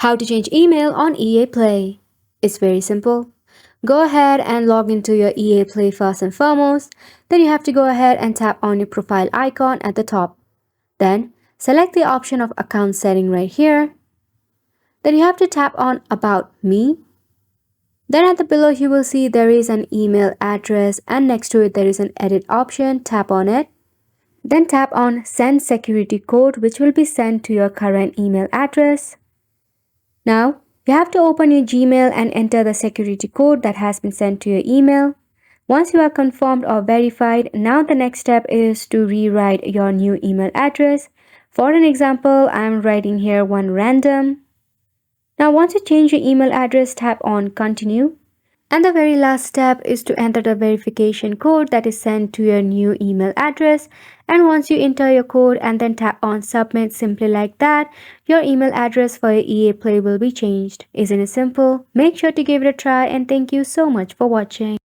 How to change email on EA Play. It's very simple. Go ahead and log into your EA Play first and foremost. Then you have to go ahead and tap on your profile icon at the top. Then select the option of account setting right here. Then you have to tap on About Me. Then at the below you will see there is an email address and next to it there is an edit option. Tap on it. Then tap on Send Security Code, which will be sent to your current email address. Now, you have to open your Gmail and enter the security code that has been sent to your email. Once you are confirmed or verified, now the next step is to rewrite your new email address. For an example, I am writing here one random. Now once you change your email address, tap on Continue. And the very last step is to enter the verification code that is sent to your new email address. And once you enter your code and then tap on Submit, simply like that, your email address for your EA Play will be changed. Isn't it simple? Make sure to give it a try and thank you so much for watching.